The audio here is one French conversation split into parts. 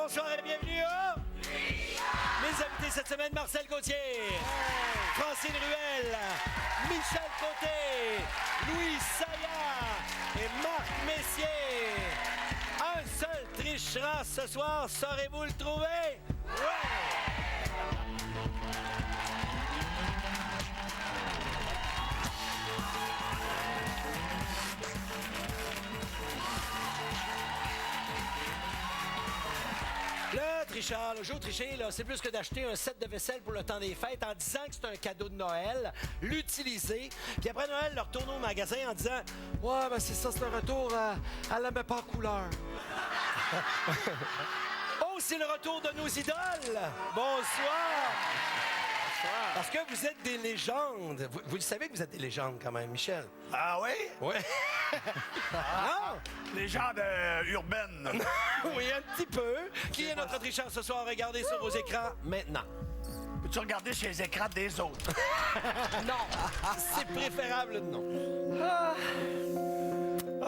bonsoir et bienvenue à... Mes invités cette semaine, Marcel Gauthier, Francine Ruel, Michel Côté, Louis Saillant et Marc Messier. Un seul trichera ce soir, saurez-vous le trouver? Ouais! Le tricheur, le jeu triché, c'est plus que d'acheter un set de vaisselle pour le temps des fêtes en disant que c'est un cadeau de Noël, l'utiliser, puis après Noël, le retourner au magasin en disant « Ouais, ben c'est ça, c'est le retour à la même pas couleur. » Oh, c'est le retour de nos idoles! Bonsoir! Parce que vous êtes des légendes. Vous le savez que vous êtes des légendes quand même, Michel. Ah oui? Oui. Non? Légende urbaine. Oui, un petit peu. Qui est notre tricheur ce soir? Regardez sur vos écrans maintenant. Peux-tu regarder sur les écrans des autres? Non. C'est préférable, non.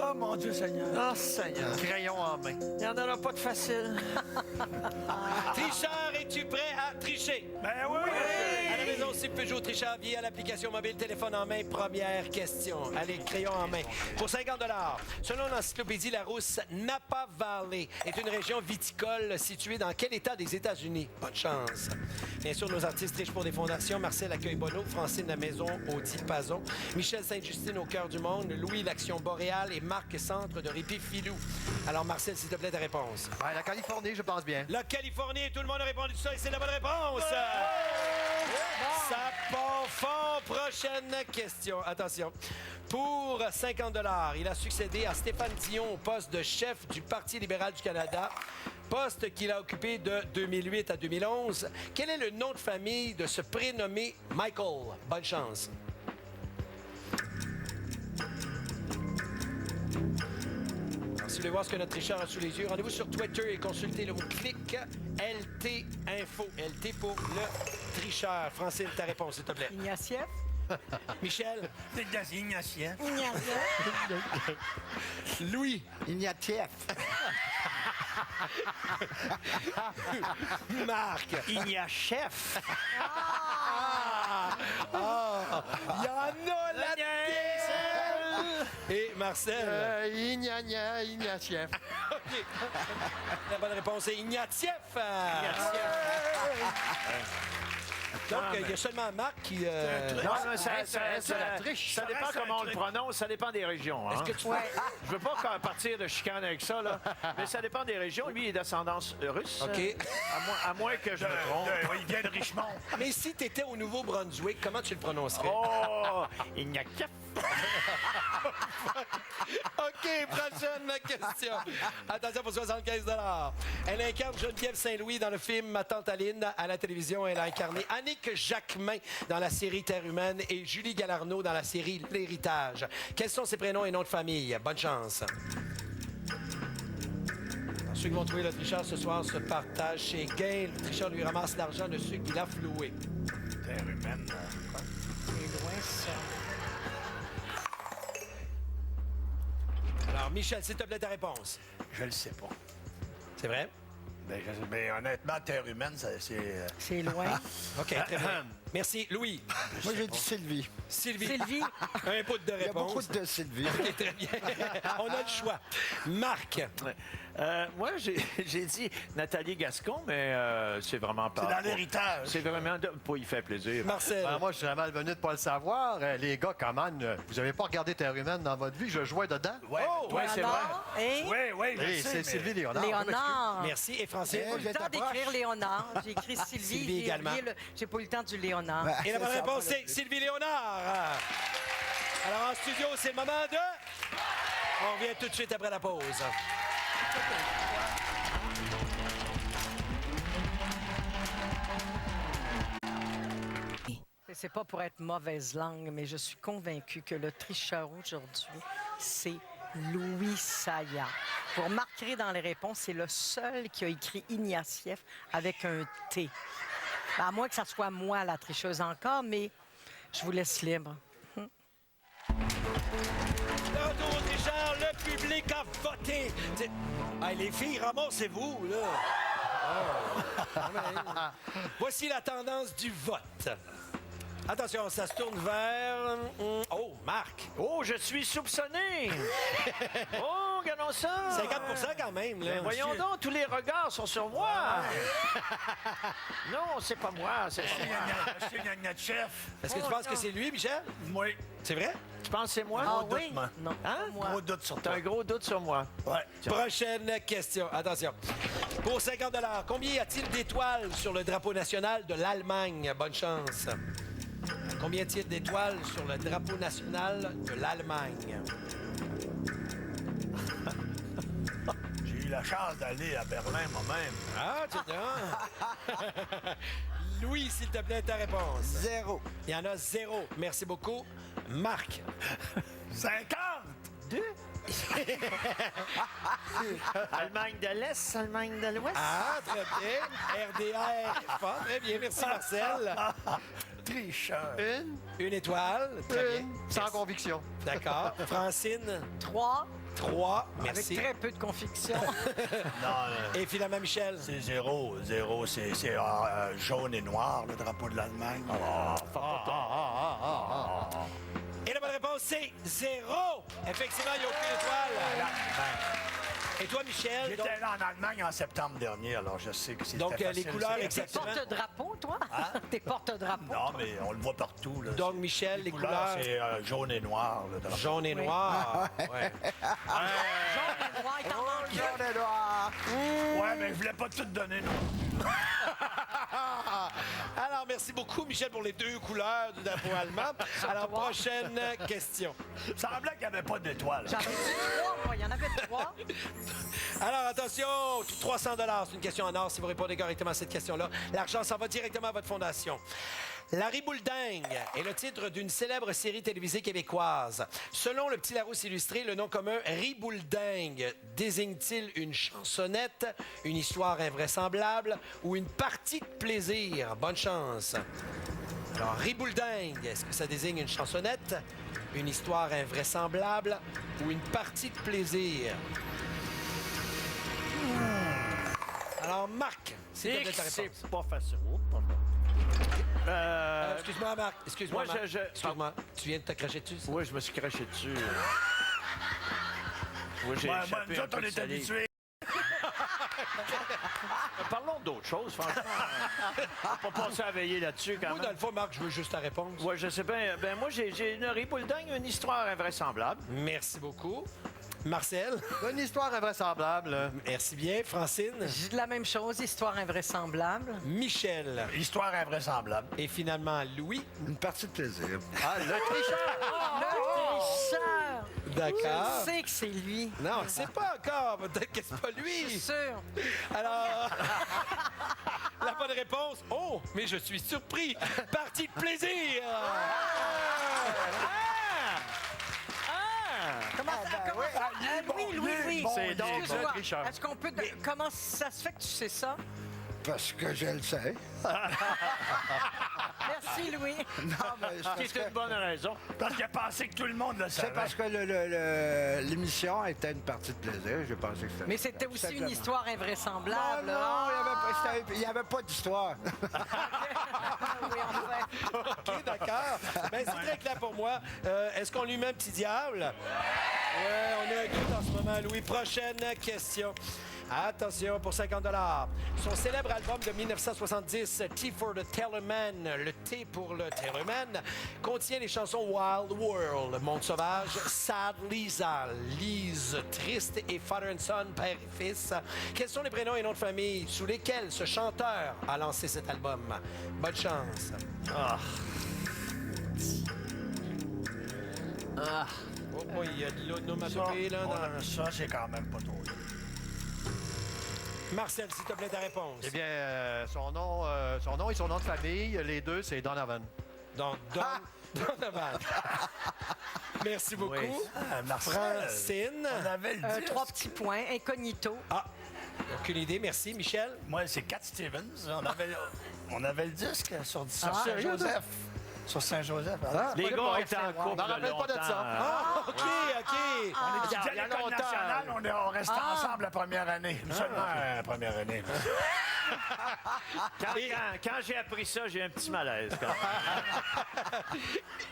Oh mon Dieu Seigneur. Oh Seigneur. Crayon en main. Il n'y en aura pas de facile. Tricheur, es-tu prêt à tricher? Ben oui! À la maison, si Peugeot tricheur via l'application mobile, téléphone en main, première question. Allez, crayon en main. Pour 50 $. Selon l'encyclopédie Larousse, Napa Valley est une région viticole située dans quel État des États-Unis? Bonne chance. Bien sûr, nos artistes trichent pour des fondations. Marcel Accueil Bonneau, Francine La Maison au Diapason, Michel Sainte-Justine au Cœur du Monde, Louis l'Action Boréale et Marc Centre de Répit Filou. Alors, Marcel, s'il te plaît, ta réponse. Ouais, la Californie, je pense bien. La Californie, tout le monde a répondu ça et c'est la bonne réponse. Ça part fort. Prochaine question. Attention. Pour 50 $, il a succédé à Stéphane Dion au poste de chef du Parti libéral du Canada, poste qu'il a occupé de 2008 à 2011. Quel est le nom de famille de ce prénommé Michael? Bonne chance. Si vous voulez voir ce que notre tricheur a sous les yeux, rendez-vous sur Twitter et consultez le mot-clic LT Info. LT pour le tricheur. Francine, ta réponse, s'il te plaît. Ignatieff. Michel. Ignatien. Louis. Ignatieff. Marc. Ignatieff. Il y en a là-dedans. Et Marcel. Ignatieff. OK. La bonne réponse est Ignatieff. Donc, il y a seulement Marc qui... Non, mais ça dépend comment on le prononce, ça dépend des régions. Hein? Est-ce que tu... Je veux pas partir de chicane avec ça, là, mais ça dépend des régions. Lui, il est d'ascendance russe. OK. À moins que je me trompe. Il vient de Richmond. Mais si tu étais au Nouveau-Brunswick, comment tu le prononcerais? Oh! Ignatieff. OK, prochaine question. Attention pour 75 $. Elle incarne Geneviève Saint-Louis dans le film Ma tante Aline. À la télévision, elle a incarné Annick Jacquemin dans la série Terre humaine et Julie Galarneau dans la série L'Héritage. Quels sont ses prénoms et noms de famille? Bonne chance. Ceux qui vont trouver le tricheur ce soir se partagent chez Gain. Le tricheur lui ramasse l'argent de ceux qu'il a floués. Terre humaine. C'est loin, ça. Alors, Michel, s'il te plaît, ta réponse. Je le sais pas. C'est vrai? Mais honnêtement, Terre humaine, c'est... C'est loin. OK, très bien. Merci. Louis. Moi, j'ai dit Sylvie. Sylvie. Un bout de Il y a réponse. beaucoup de Sylvie. OK, très bien. On a le choix. Marc. Moi, j'ai dit Nathalie Gascon, mais c'est vraiment pas... C'est dans l'héritage. C'est vraiment... Pas il fait plaisir. Marcel. Moi, je suis vraiment malvenu de pas le savoir. Les gars, comment, vous avez pas regardé Terre humaine dans votre vie? Je jouais dedans. Ouais, Oh, Ouais, c'est vrai. Et oui, je Hey, sais, c'est mais- Sylvie Léonard. Léonard. Merci. Et Francine. J'ai pas eu le temps d'écrire Léonard. J'ai écrit Sylvie. Sylvie j'ai également. oublié j'ai pas eu le temps du Léonard. Et la bonne réponse, c'est Sylvie Léonard. Alors, en studio, c'est le moment de... On revient tout de suite après la pause. C'est pas pour être mauvaise langue, mais je suis convaincue que le tricheur aujourd'hui, c'est Louis Saillant. Vous remarquerez dans les réponses, c'est le seul qui a écrit Ignatieff avec un T. À moins que ça soit moi, la tricheuse encore, mais je vous laisse libre. De retour au tricheur, le public a voté. Hey, les filles, ramassez-vous, là. Voici la tendance du vote. Attention, ça se tourne vers... Oh, Marc. Oh, je suis soupçonné! Oh, regardons ça! 50 quand même, là. Ben, voyons donc, tous les regards sont sur moi! Non, c'est pas moi, c'est pas moi. Monsieur Gagnatchef. Est-ce que tu penses que c'est lui, Michel? Oui. C'est vrai? Tu penses que c'est moi? Ah doute, oui? moi. Non, Hein? pas moi. Gros doute sur T'as toi. un gros doute sur moi. Ouais. Prochaine question. Attention. Pour 50 combien y a-t-il d'étoiles sur le drapeau national de l'Allemagne? Bonne chance. Combien y a-t-il d'étoiles sur le drapeau national de l'Allemagne? J'ai eu la chance d'aller à Berlin moi-même. Ah, tu Louis, s'il te plaît, ta réponse. 0. Il y en a 0. Merci beaucoup. Marc. 50! Allemagne de l'Est, Allemagne de l'Ouest. Ah, très bien. RDR. Fort, très bien. Merci, Marcel. Tricheur. Une étoile. Très bien. Sans Merci. conviction. D'accord. Francine. 3, 3. avec Merci. très peu de conviction. Non, Et finalement, Michel. c'est 0. 0, c'est jaune et noir, le drapeau de l'Allemagne. Et la bonne réponse, c'est 0. Effectivement, il n'y a aucune étoile. Et toi, Michel? Donc, J'étais là en Allemagne en septembre dernier, alors je sais que c'était Donc, les facile. couleurs C'est- T'es exactement. porte-drapeau, toi? T'es porte-drapeau? Non, mais on le voit partout. Là. Donc, Michel, les couleurs... c'est jaune et noir, le drapeau. Jaune et Oui. noir. Ouais. Jaune et noir, il t'en manque. Jaune et noir. Ouais, mais je voulais pas tout donner, non. Alors, merci beaucoup, Michel, pour les 2 couleurs du drapeau allemand. Alors, prochaine question. Il semblait qu'il n'y avait pas d'étoiles. J'en ai dit 3, moi. Il y en avait 3. Alors, attention, 300 c'est une question en or. Si vous répondez correctement à cette question-là, l'argent s'en va directement à votre fondation. La Ribouledingue est le titre d'une célèbre série télévisée québécoise. Selon le Petit Larousse illustré, le nom commun Ribouledingue désigne-t-il une chansonnette, une histoire invraisemblable ou une partie de plaisir? Bonne chance. Alors, Ribouledingue, est-ce que ça désigne une chansonnette, une histoire invraisemblable ou une partie de plaisir? Alors, Marc, s'il te plaît, ta C'est réponse. pas facile. Oh, pardon. Excuse-moi, Marc. Excuse-moi, Moi, Marc. je- Excuse-moi. Tu viens de te cracher dessus? ça? Oui, je me suis craché dessus. Oui, j'ai Ouais, échappé nous un autres, peu on de est salive. habitués. Parlons d'autre chose, franchement. On va pas passer à veiller là-dessus, quand Moi, dans même. le fond, Marc, je veux juste ta réponse. Oui, je sais bien. Ben, moi, j'ai une Ribouledingue, une histoire invraisemblable. Merci beaucoup. Marcel, Une histoire invraisemblable. merci bien. Francine, J'ai dit la même chose, histoire invraisemblable. Michel Histoire invraisemblable. et finalement Louis. Une partie de plaisir. Ah, le tricheur! Le tricheur! D'accord. Je sais que c'est lui. Non, c'est pas encore. Peut-être que c'est pas Je suis lui. sûr. Alors, la bonne réponse. Oh, mais je suis surpris. Partie de plaisir. Comment ça? ben oui. Oui. C'est donc Excuse-moi. le tricheur. Est-ce qu'on peut... Comment ça se fait que tu sais ça? Parce que je le sais. Merci, Louis. Non, mais c'est parce C'est une que, bonne raison. Parce qu'il a pensé que tout le monde le savait. c'est parce que l'émission était une partie de plaisir. J'ai pensé que c'était... Mais c'était aussi une Simplement. histoire Non, invraisemblable. non, il n'y avait pas d'histoire. Oui, enfin. OK, d'accord. Ben, c'est très clair pour moi. Est-ce qu'on lui met un petit diable? Ouais, on a un doute en ce moment, Louis. Prochaine question. Attention pour 50 Son célèbre album de 1970, T for the Tellerman, le T pour le Tellerman, contient les chansons Wild World, Monde sauvage, Sad Lisa, Lise, Triste et Father and Son, père et fils. Quels sont les prénoms et noms de famille sous lesquels ce chanteur a lancé cet album? Bonne chance. Oh boy, il y a de l'onomatopée, là. dans- Ça, c'est quand même pas trop. Marcel, s'il te plaît, ta réponse. Eh bien, son nom et son nom de famille, les deux, c'est Donovan. Donc, Donovan. Merci beaucoup. Oui. Francine. On avait le 10. 3 petits points, incognito. Ah, aucune idée. Merci, Michel. Moi, c'est Cat Stevens. On avait le disque sur Ah, Saint-Joseph. Sur Saint-Joseph. Les pas gars le étaient en faire voir. couple Je m'en rappelle pas de ça. longtemps. Ah, OK, OK. On étudiait il y a à l'école longtemps. nationale, on restait ensemble la première année. Seulement la première année. Quand j'ai appris ça, j'ai un petit malaise. Quand même.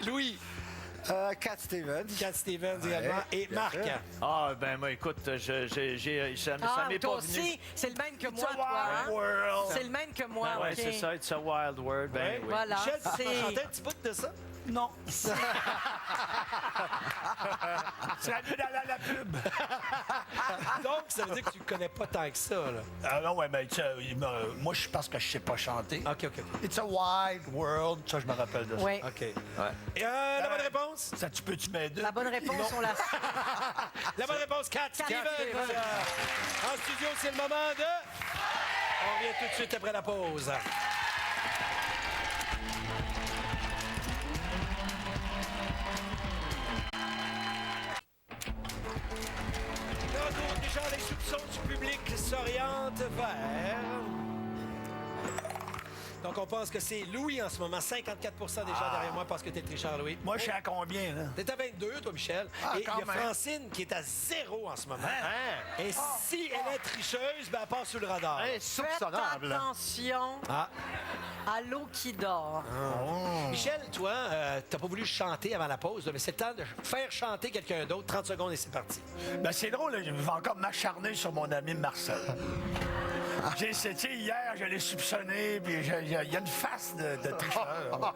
Louis, Cat Stevens. Cat Stevens également. Et bien Marc. sûr. Ah, ben moi, écoute, ça m'est toi pas venu. aussi, c'est le même que It's moi, a toi. wild Hein? world. C'est le même que moi, Ouais, OK. c'est ça, it's a wild world. Ben, oui. Voilà, Michel, tu peux c'est... chanter un petit bout de ça? Non. C'est la mieux d'aller à la pub. Donc, ça veut dire que tu ne connais pas tant que ça, là. Ah non, ouais, mais moi, je pense que je sais pas chanter. OK, OK. It's a wild world. Ça, je me rappelle de ça. Oui. OK. Et la bonne réponse? Ça, tu m'aider? La bonne réponse, on la... La bonne réponse, Cat Stevens. Stevens. En studio, c'est le moment de... On revient tout de suite après la pause. De retour, déjà, les soupçons du public s'orientent vers... Donc, on pense que c'est Louis en ce moment. 54 des gens derrière moi pensent que t'es le tricheur, Louis. Moi, je suis à combien, là? T'es à 22, toi, Michel. Ah, Et il y quand a même. Francine qui est à 0 en ce moment. Hein? Et si elle est tricheuse, ben, elle passe sous le radar. Hey, Faites soupçonnable. attention Ah. à l'eau qui dort. Michel, toi, t'as pas voulu chanter avant la pause, là, mais c'est le temps de faire chanter quelqu'un d'autre. 30 secondes et c'est parti. Ben, c'est drôle, là, je vais encore m'acharner sur mon ami Marcel. Tu sais, hier, je l'ai soupçonné, puis il y a une face de tricheur.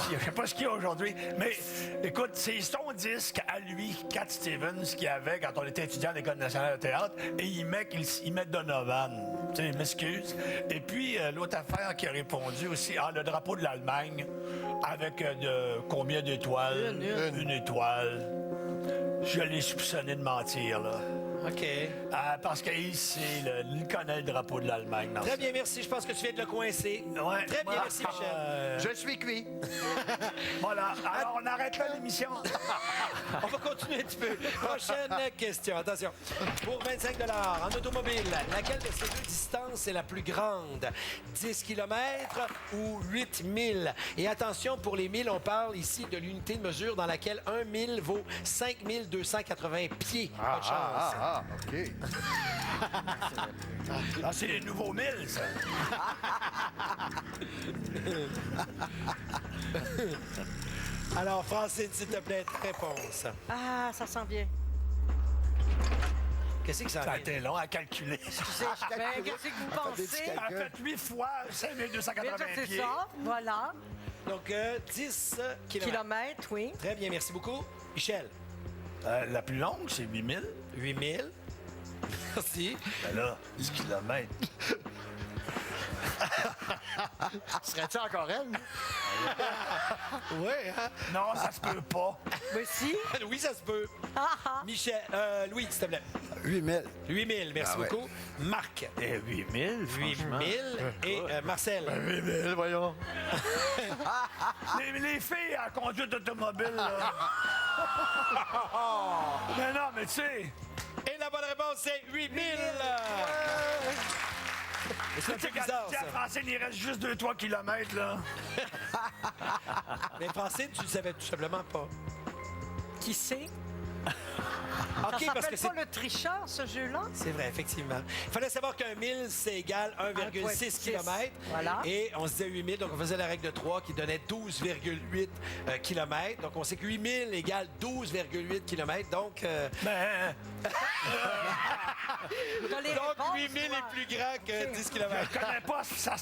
Je sais pas ce qu'il y a aujourd'hui. Mais écoute, c'est son disque à lui, Cat Stevens, qu'il avait quand on était étudiant à l'École nationale de théâtre, et il met Donovan. Tu sais, il m'excuse. Et puis, l'autre affaire qui a répondu aussi, le drapeau de l'Allemagne, avec combien d'étoiles? Une étoile. Je l'ai soupçonné de mentir, là. OK. Parce qu'il connaît le drapeau de l'Allemagne. Merci. Très bien, merci. Je pense que tu viens de le coincer. Ouais. Très bien, merci, Michel. Je suis cuit. Voilà. Alors, on arrête là l'émission. On va continuer un petit peu. Prochaine question. Attention. Pour 25 en automobile, laquelle de ces deux distances est la plus grande? 10 km ou 8 000? Et attention, pour les 1000, on parle ici de l'unité de mesure dans laquelle 1 000 vaut 5 280 pieds. Pas de chance. OK. Ah, c'est les nouveaux 1000, ça. Alors, Francine, s'il te plaît, réponse. Ah, ça sent bien. Qu'est-ce que ça Ça a vient? été long à calculer. Ben, qu'est-ce que vous pensez? En fait, 8 fois 5280 C'est pieds. ça, voilà. Donc, 10 km. Kilomètres, oui. Très bien, merci beaucoup. Michel, La plus longue, c'est 8000. 8 000. Merci. Ben là, 10 km. Serais-tu encore elle? Oui, hein? Non, ça se peut pas. Mais si. Oui, ça se peut. Ah, ah. Michel, Louis, s'il te plaît. 8000. 8 000, merci Ah ouais. beaucoup. Marc, 8000, 8 000. Et Marcel, 8000, voyons. Les filles en conduite automobile, là. Mais non, mais tu sais, Et la bonne réponse, c'est 8 000. C'est un peu bizarre, à ça. Francine, il reste juste 2-3 km, là. Mais Francine, tu ne savais tout simplement pas. Qui sait? OK, Ça parce que s'appelle c'est... pas le tricheur, ce jeu-là? C'est vrai, effectivement. Il fallait savoir qu'un 1000, c'est égal 1,6 km. Voilà. Et on se disait 8000, donc on faisait la règle de 3 qui donnait 12,8 km. Donc on sait que 8000 égale 12,8 km. Donc, Ben, T'as les donc réponses, 8000 toi. est plus grand que 10 km. je connais pas sa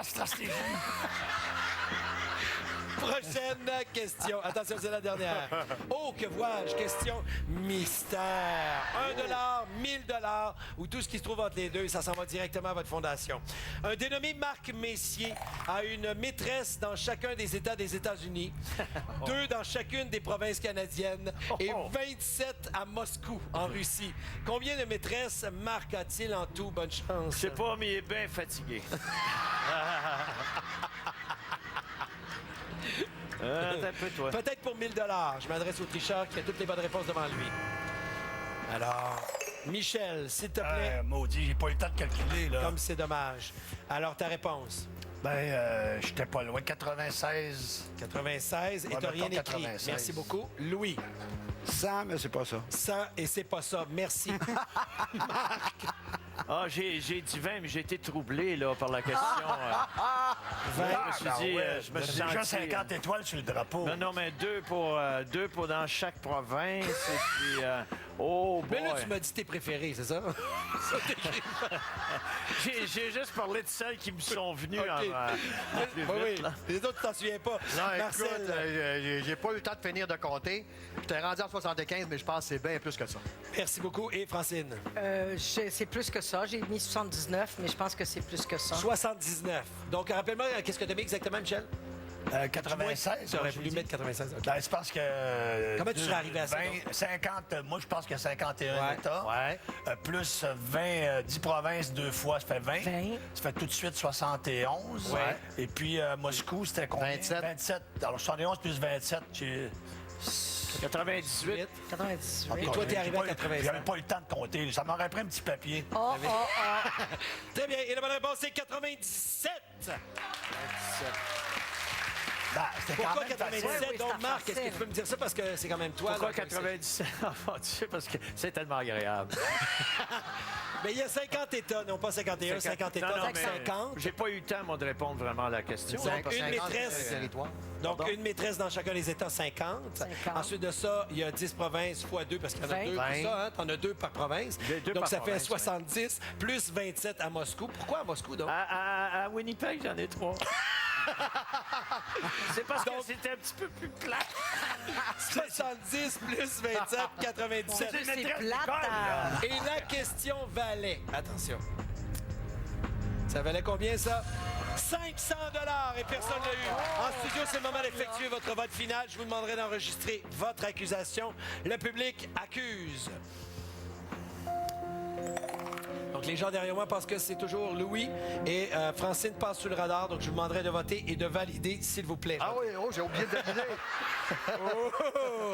stratégie. Prochaine question. Attention, c'est la dernière. Oh, que vois-je? Question mystère. 1 $, 1000 ou tout ce qui se trouve entre les deux, ça s'en va directement à votre fondation. Un dénommé Marc Messier a une maîtresse dans chacun des États des États-Unis, 2 dans chacune des provinces canadiennes et 27 à Moscou, en Russie. Combien de maîtresses Marc a-t-il en tout? Bonne chance. Je sais pas, mais il est bien fatigué. Attends un peu, toi. Peut-être pour 1000 $. Je m'adresse au tricheur qui a toutes les bonnes réponses devant lui. Alors, Michel, s'il te plaît, Maudit, j'ai pas eu le temps de calculer, là. comme c'est dommage. Alors, ta réponse? J'étais pas loin. 96. 96 et Ouais, t'as rien mettons écrit. 96. Merci beaucoup. Louis, 100, mais c'est pas ça. 100 et c'est pas ça. Merci. Ah, j'ai dit 20, mais j'ai été troublé là, par la question. Je me suis dit, je me suis Déjà senti, 50 étoiles sur le drapeau. Non, mais deux pour dans chaque province. Et puis, oh boy. Mais là, tu m'as dit tes préférés, c'est ça? J'ai juste parlé de celles qui me sont venues OK. en plus Oui, vite, oui. là. Les autres, tu t'en souviens pas. Non, Marcel, écoute, j'ai pas eu le temps de finir de compter. J'étais rendu à 75, mais je pense que c'est bien plus que ça. merci beaucoup. Et Francine? C'est plus que ça. J'ai mis 79, mais je pense que c'est plus que ça. 79. Donc, rappelle-moi, qu'est-ce que tu as mis exactement, Michel? 96. J'aurais j'ai voulu dit. mettre 96. OK. Ben, c'est parce que. Comment tu serais arrivé à ça, 50, moi, je pense qu'il y a 51 Ouais. États. Ouais. Plus 20, 10 provinces, 2 fois, ça fait 20. 20. Ça fait tout de suite 71. Ouais. Et puis, Moscou, c'était combien? 27. 27. Alors, 71 plus 27, j'ai. 98. 98. Et toi, t'es arrivé à 85. J'avais pas eu le temps de compter. Ça m'aurait pris un petit papier. Oh. Très bien. Et la bonne réponse, c'est 97. Ben, c'était quand Pourquoi même facile. 97? Oui, Donc, c'est Marc, est-ce que facile. tu peux me dire ça? Parce que c'est quand même toi. Pourquoi donc, 97? Enfin, tu sais, parce que c'est tellement agréable. Mais il y a 50 États, non pas 51, 50 États, Non, non, donc mais 50. J'ai pas eu le temps, moi, de répondre vraiment à la question. Donc, Parce que- une 50, maîtresse. c'est le territoire. Donc, une maîtresse dans chacun des États, 50. 50. Ensuite de ça, il y a 10 provinces fois 2, parce qu'il y en a 20. 2 pour ça. Hein? T'en as 2 par province. Deux Donc, par ça fait province, 70, plus 27 à Moscou. Pourquoi à Moscou, donc? À Winnipeg, j'en ai 3. C'est parce que c'était un petit peu plus plat. 70 plus 27, 97. C'est une C'est maîtresse plate. d'école, là. Et la question valait, attention, ça valait combien ça? 500 $ et personne ne l'a eu. En studio, c'est le moment d'effectuer votre vote final. Je vous demanderai d'enregistrer votre accusation. Le public accuse. Donc, les gens derrière moi pensent que c'est toujours Louis et Francine passe sous le radar. Donc, je vous demanderai de voter et de valider, s'il vous plaît. Ah oui, oh, j'ai oublié de deviner.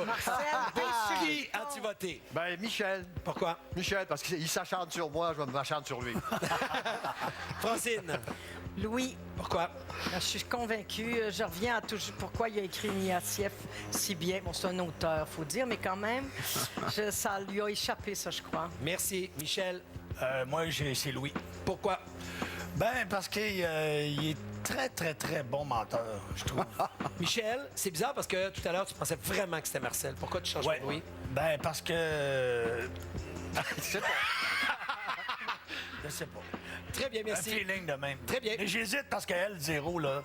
Marcel, Pour qui as-tu voté? Ben, Michel. Pourquoi? Michel, parce qu'il s'acharne sur moi, je m'acharne sur lui. Francine, Louis, pourquoi? je suis convaincue. Je reviens à toujours pourquoi il a écrit Ignatieff si bien. Bon, c'est un auteur, faut dire, mais quand même, ça lui a échappé, ça, je crois. Merci. Michel, Moi, c'est Louis. pourquoi? Ben, parce qu'il il est très, très, très bon menteur, je trouve. Michel, c'est bizarre parce que tout à l'heure, tu pensais vraiment que c'était Marcel. Pourquoi tu changes Ouais. pour Louis? Ben, parce que. Je sais pas. Je sais pas. Très bien, Un merci. feeling de même. Très bien. Mais j'hésite parce qu'elle, 0, là,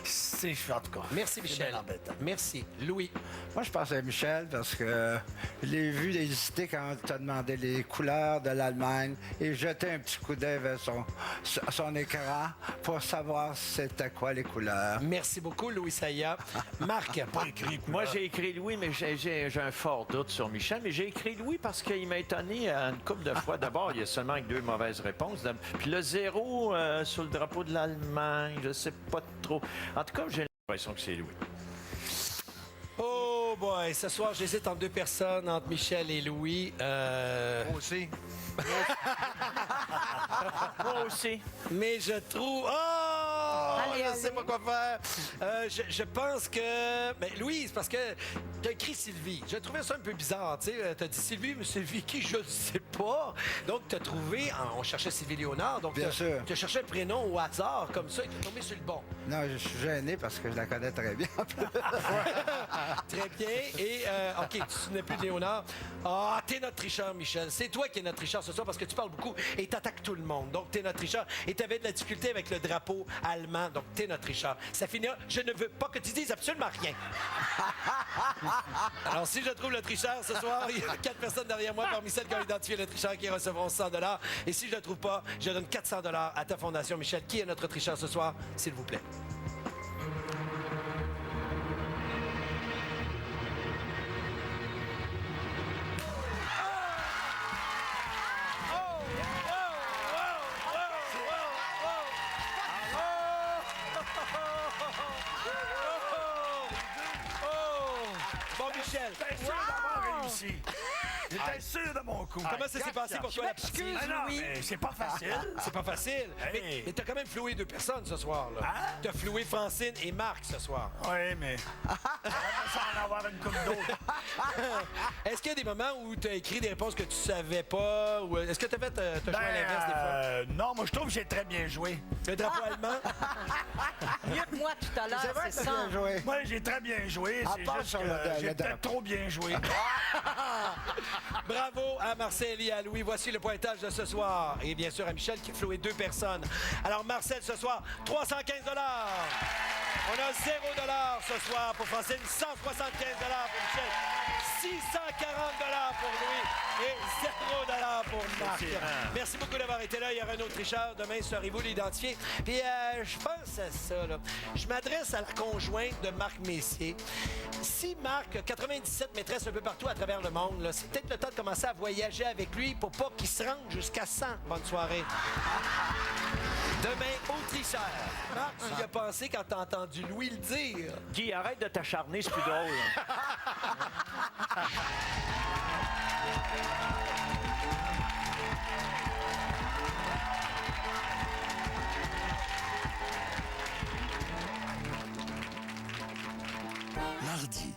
c'est. En tout cas. Merci, c'est Michel. bien embêtant. Merci. Louis, Moi, je pense à Michel parce que je l'ai vu hésiter quand tu as demandé les couleurs de l'Allemagne et jeter un petit coup d'œil vers son écran pour savoir c'était quoi les couleurs. merci beaucoup, Louis Saillat. Marc, Pas écrit. Moi, j'ai écrit Louis, mais j'ai un fort doute sur Michel. Mais j'ai écrit Louis parce qu'il m'a étonné une couple de fois. D'abord, il y a seulement que 2 mauvaises réponses. Puis le 0 sur le drapeau de l'Allemagne, je sais pas trop. En tout cas, j'ai l'impression que c'est Louis. oh boy, ce soir, j'hésite entre 2 personnes, entre Michel et Louis. Moi aussi. Moi aussi. Mais je trouve... Oh! Allez, je sais allez. pas quoi faire. Je pense que... Mais Louis, c'est parce que tu as écrit Sylvie. J'ai trouvé ça un peu bizarre, tu sais. Tu as dit Sylvie, mais Sylvie qui, je ne sais pas. Donc, tu as trouvé... On cherchait Sylvie Léonard. Donc, Bien sûr. tu as cherché un prénom au hasard, comme ça, et tu es tombé sur le bon. Non, je suis gêné parce que je la connais très bien. Très bien. Et, OK, tu ne te souvenais plus de Léonard. Ah, t'es notre tricheur, Michel. C'est toi qui es notre tricheur ce soir parce que tu parles beaucoup et t'attaques tout le monde. Donc, t'es notre tricheur. Et t'avais de la difficulté avec le drapeau allemand. Donc, t'es notre tricheur. Ça finit. Je ne veux pas que tu dises absolument rien. Alors, si je trouve le tricheur ce soir, il y a 4 personnes derrière moi parmi celles qui ont identifié le tricheur qui recevront 100 $. Et si je ne le trouve pas, je donne 400 $ à ta fondation. Michel, qui est notre tricheur ce soir, s'il vous plaît? Bon, Michel. Bien sûr d'avoir réussi. J'étais sûr de mon coup. Comment ça s'est passé pour toi, la partie? m'excuse. Ah non, Louis. mais c'est pas facile. C'est pas facile. Hey. Mais t'as quand même floué 2 personnes ce soir, là. Hein? T'as floué Francine et Marc ce soir. Oui, mais... J'aimerais ça en avoir une coupe d'autres. Est-ce qu'il y a des moments où t'as écrit des réponses que tu savais pas? Ou est-ce que t'as fait t'as joué à l'inverse des fois? Non, moi, je trouve que j'ai très bien joué. Le drapeau allemand? Mieux que moi tout à l'heure, C'est vrai c'est que ça. t'as bien joué. Moi, j'ai très bien joué. À C'est part juste sur que le j'ai drapeau. peut-être trop bien joué. Bravo à Marcel et à Louis. Voici le pointage de ce soir. Et bien sûr à Michel qui a floué 2 personnes. Alors Marcel ce soir, 315 $. On a 0 $ ce soir pour Francine, 175 $ pour Michel, 640 $ pour Louis et 0 $ pour Marc. Merci beaucoup d'avoir été là. Il y aura un autre tricheur. Demain, saurez-vous l'identifier. Puis je pense à ça, là. Je m'adresse à la conjointe de Marc Messier. Si Marc a 97 maîtresses un peu partout à travers le monde, là, c'est peut-être le temps de commencer à voyager avec lui pour pas qu'il se rende jusqu'à 100. Bonne soirée. Demain, au tricheur. Marc, tu y as pensé quand t'as entendu Louis le dire. Guy, arrête de t'acharner, c'est plus drôle. Mardi,